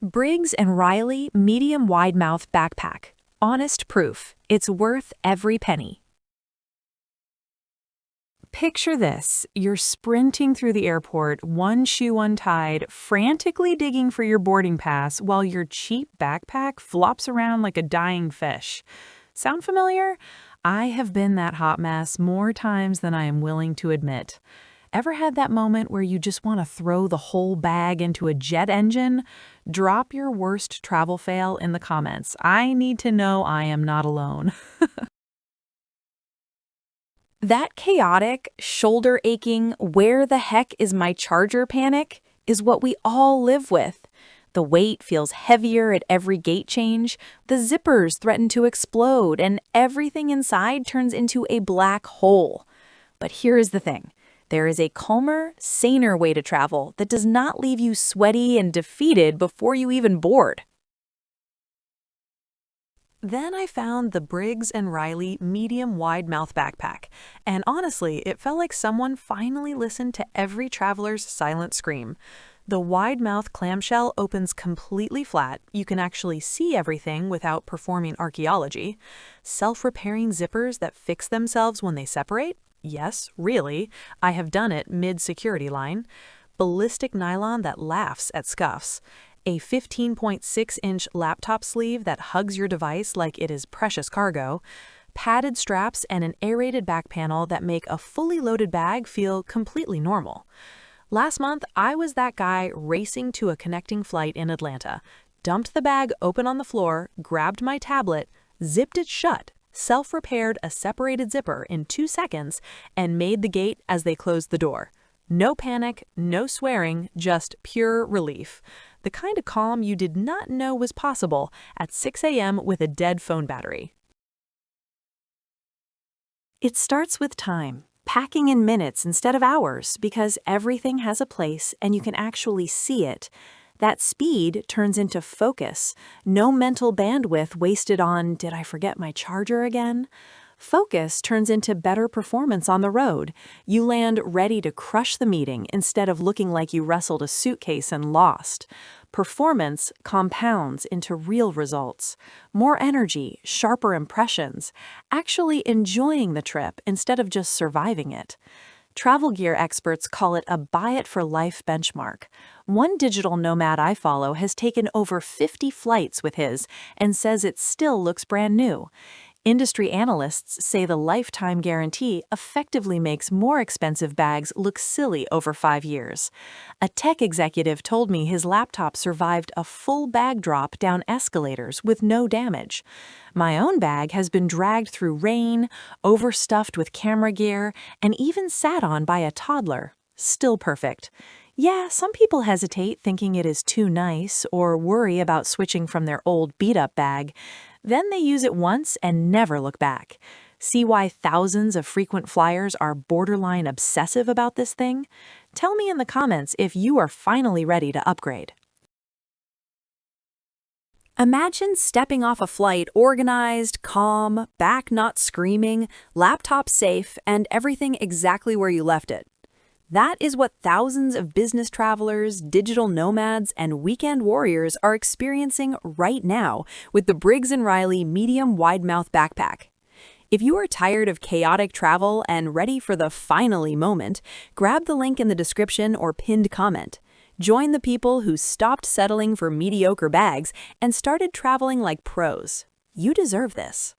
Briggs and Riley Medium Widemouth Backpack. Honest proof. It's worth every penny. Picture this. You're sprinting through the airport, one shoe untied, frantically digging for your boarding pass while your cheap backpack flops around like a dying fish. Sound familiar? I have been that hot mess more times than I am willing to admit. Ever had that moment where you just want to throw the whole bag into a jet engine? Drop your worst travel fail in the comments. I need to know I am not alone. That chaotic, shoulder-aching, where the heck is my charger panic is what we all live with. The weight feels heavier at every gate change, the zippers threaten to explode, and everything inside turns into a black hole. But here is the thing. There is a calmer, saner way to travel that does not leave you sweaty and defeated before you even board. Then I found the Briggs and Riley Medium Widemouth Backpack, and honestly, it felt like someone finally listened to every traveler's silent scream. The wide-mouth clamshell opens completely flat. You can actually see everything without performing archaeology. Self-repairing zippers that fix themselves when they separate? Yes, really. I have done it mid-security line. Ballistic nylon that laughs at scuffs. A 15.6-inch laptop sleeve that hugs your device like it is precious cargo. Padded straps and an aerated back panel that make a fully loaded bag feel completely normal. Last month, I was that guy racing to a connecting flight in Atlanta. Dumped the bag open on the floor, grabbed my tablet, zipped it shut, self-repaired a separated zipper in 2 seconds, and made the gate as they closed the door. No panic, no swearing, just pure relief. The kind of calm you did not know was possible at 6 a.m. with a dead phone battery. It starts with time, packing in minutes instead of hours, because everything has a place and you can actually see it. That speed turns into focus. No mental bandwidth wasted on, did I forget my charger again? Focus turns into better performance on the road. You land ready to crush the meeting instead of looking like you wrestled a suitcase and lost. Performance compounds into real results. More energy, sharper impressions, actually enjoying the trip instead of just surviving it. Travel gear experts call it a buy-it-for-life benchmark. One digital nomad I follow has taken over 50 flights with his and says it still looks brand new. Industry analysts say the lifetime guarantee effectively makes more expensive bags look silly over 5 years. A tech executive told me his laptop survived a full bag drop down escalators with no damage. My own bag has been dragged through rain, overstuffed with camera gear, and even sat on by a toddler. Still perfect. Yeah, some people hesitate thinking it is too nice or worry about switching from their old beat-up bag. Then they use it once and never look back. See why thousands of frequent flyers are borderline obsessive about this thing? Tell me in the comments if you are finally ready to upgrade. Imagine stepping off a flight organized, calm, back not screaming, laptop safe, and everything exactly where you left it. That is what thousands of business travelers, digital nomads, and weekend warriors are experiencing right now with the Briggs & Riley Medium Widemouth Backpack. If you are tired of chaotic travel and ready for the finally moment, grab the link in the description or pinned comment. Join the people who stopped settling for mediocre bags and started traveling like pros. You deserve this.